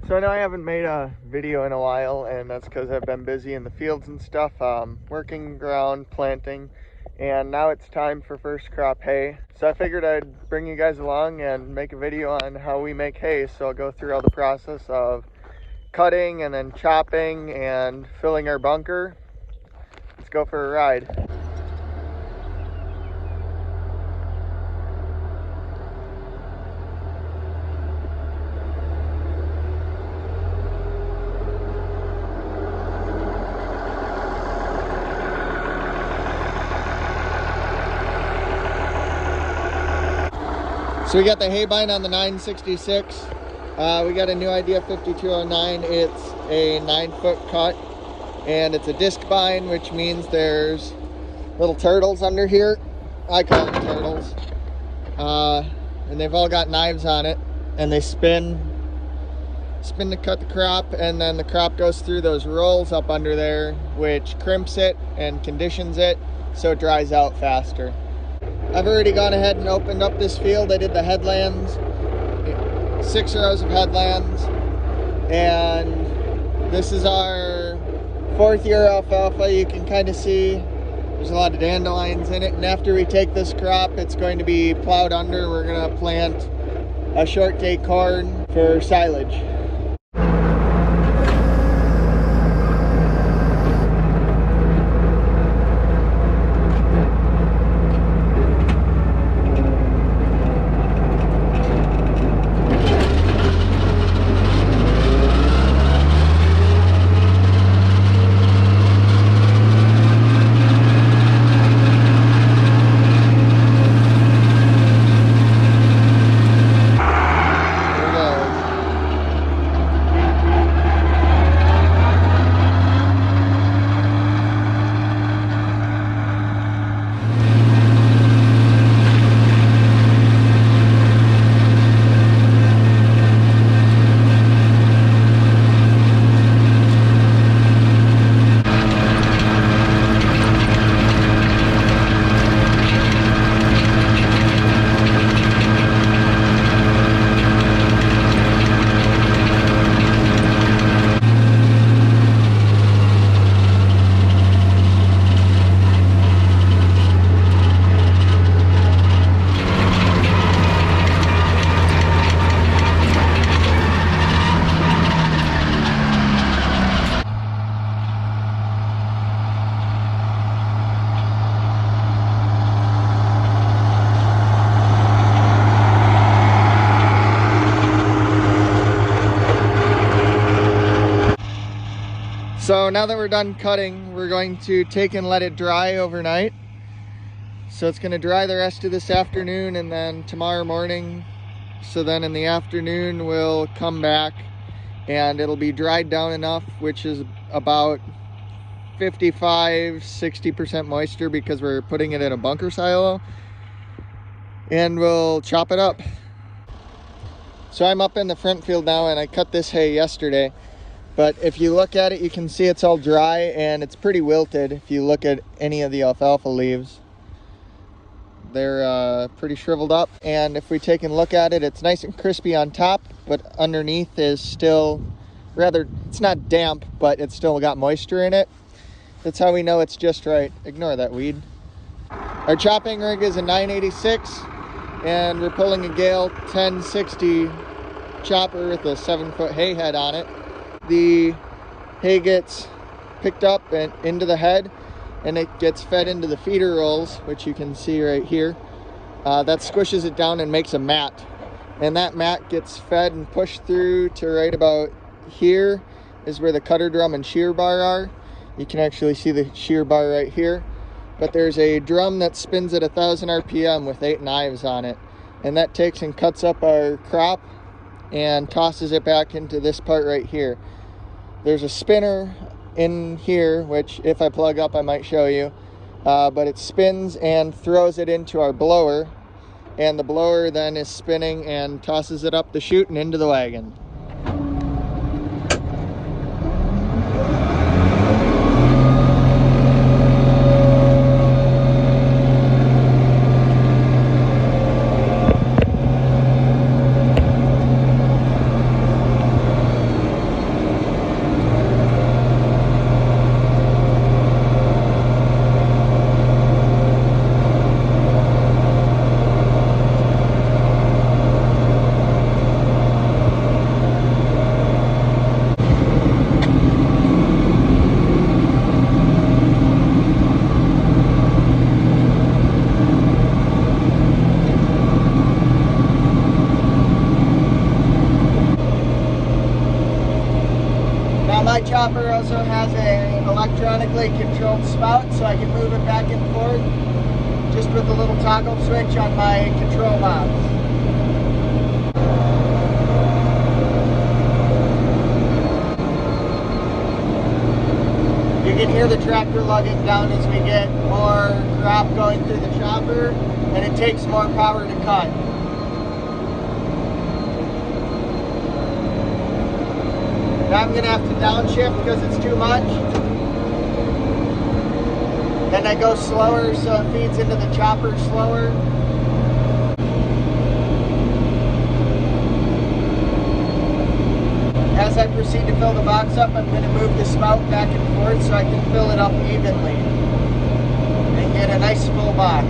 So I know I haven't made a video in a while, and that's because I've been busy in the fields and stuff, working ground, planting, and now it's time for first crop hay. So I figured I'd bring you guys along and make a video on how we make hay. So I'll go through all the process of cutting and then chopping and filling our bunker. Let's go for a ride. So we got the hay bind on the 966. We got a new idea 5209. It's a 9-foot cut, and it's a disc bind, which means there's little turtles under here. I call them turtles. And they've all got knives on it, and they spin to cut the crop, and then the crop goes through those rolls up under there, which crimps it and conditions it so it dries out faster. I've already gone ahead and opened up this field. I did the headlands, 6 rows of headlands, and this is our 4th year alfalfa. You can kind of see there's a lot of dandelions in it, and after we take this crop, it's going to be plowed under. We're going to plant a short day corn for silage. So now that we're done cutting, we're going to take and let it dry overnight. So it's going to dry the rest of this afternoon and then tomorrow morning. So then in the afternoon we'll come back and it'll be dried down enough, which is about 55–60% moisture because we're putting it in a bunker silo, and we'll chop it up. So I'm up in the front field now, and I cut this hay yesterday. But if you look at it, you can see it's all dry and it's pretty wilted. If you look at any of the alfalfa leaves, they're pretty shriveled up. And if we take and look at it, it's nice and crispy on top, but underneath is still it's not damp, but it's still got moisture in it. That's how we know it's just right. Ignore that weed. Our chopping rig is a 986, and we're pulling a Gale 1060 chopper with a 7-foot hay head on it. The hay gets picked up and into the head, and it gets fed into the feeder rolls, which you can see right here. That squishes it down and makes a mat, and that mat gets fed and pushed through to right about here is where the cutter drum and shear bar are. You can actually see the shear bar right here, but there's a drum that spins at 1,000 RPM with 8 knives on it, and that takes and cuts up our crop and tosses it back into this part right here. There's a spinner in here, which if I plug up I might show you, but it spins and throws it into our blower, and the blower then is spinning and tosses it up the chute and into the wagon. chopper also has an electronically controlled spout, so I can move it back and forth just with a little toggle switch on my control box. You can hear the tractor lugging down as we get more crop going through the chopper, and it takes more power to cut. Now I'm going to have to downshift because it's too much. Then I go slower so it feeds into the chopper slower. As I proceed to fill the box up, I'm going to move the spout back and forth so I can fill it up evenly and get a nice full box.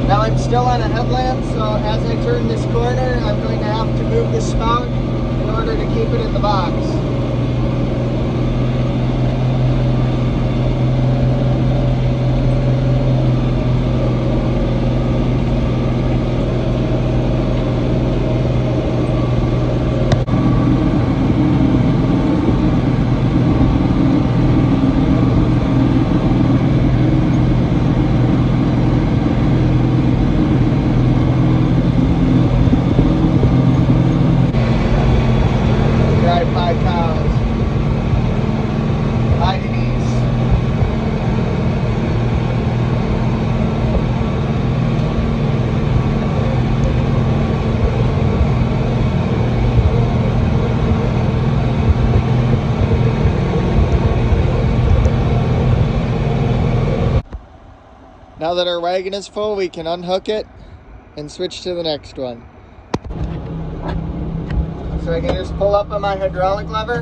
Now I'm still on a headland, so as I turn this corner, I'm going to have to move the spout in order to keep it in the box. Now that our wagon is full, we can unhook it and switch to the next one. So I can just pull up on my hydraulic lever.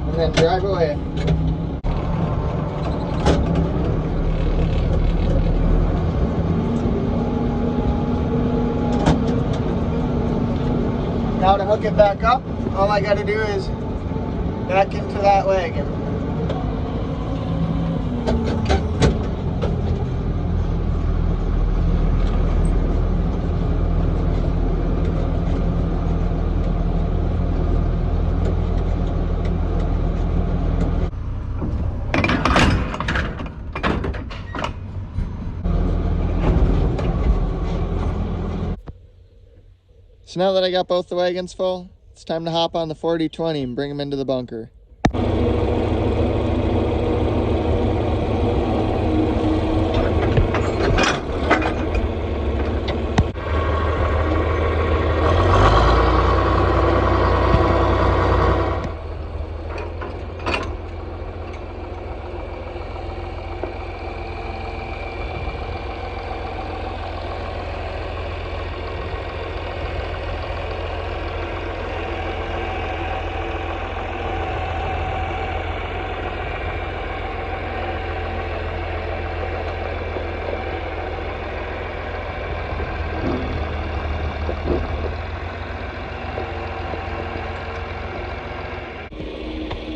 And then drive away. Now to hook it back up, all I got to do is back into that wagon. So now that I got both the wagons full, it's time to hop on the 40-20 and bring them into the bunker.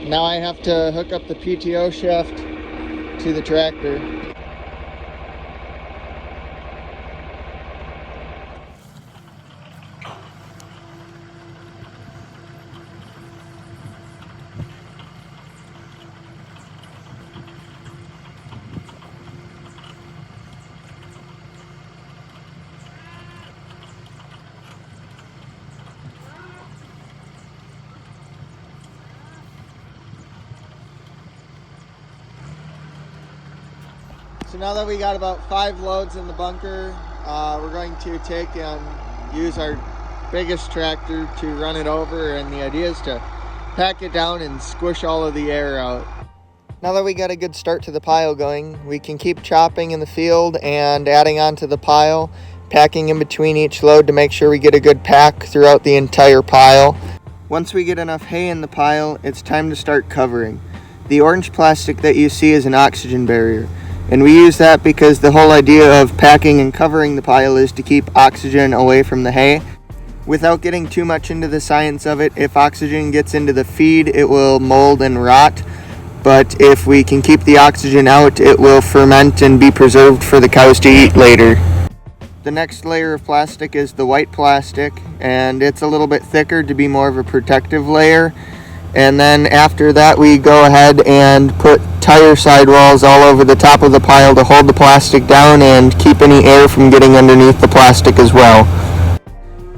Now I have to hook up the PTO shaft to the tractor. So now that we got about 5 loads in the bunker, we're going to take and use our biggest tractor to run it over, and the idea is to pack it down and squish all of the air out. Now that we got a good start to the pile going, we can keep chopping in the field and adding onto the pile, packing in between each load to make sure we get a good pack throughout the entire pile. Once we get enough hay in the pile, it's time to start covering. The orange plastic that you see is an oxygen barrier, and we use that because the whole idea of packing and covering the pile is to keep oxygen away from the hay. Without getting too much into the science of it, if oxygen gets into the feed, it will mold and rot. But if we can keep the oxygen out, it will ferment and be preserved for the cows to eat later. The next layer of plastic is the white plastic, and it's a little bit thicker to be more of a protective layer. And then after that, we go ahead and put tire sidewalls all over the top of the pile to hold the plastic down and keep any air from getting underneath the plastic as well.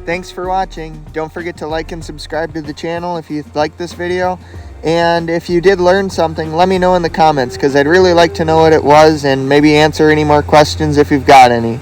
Thanks for watching. Don't forget to like and subscribe to the channel if you liked this video. And if you did learn something, let me know in the comments, because I'd really like to know what it was and maybe answer any more questions if you've got any.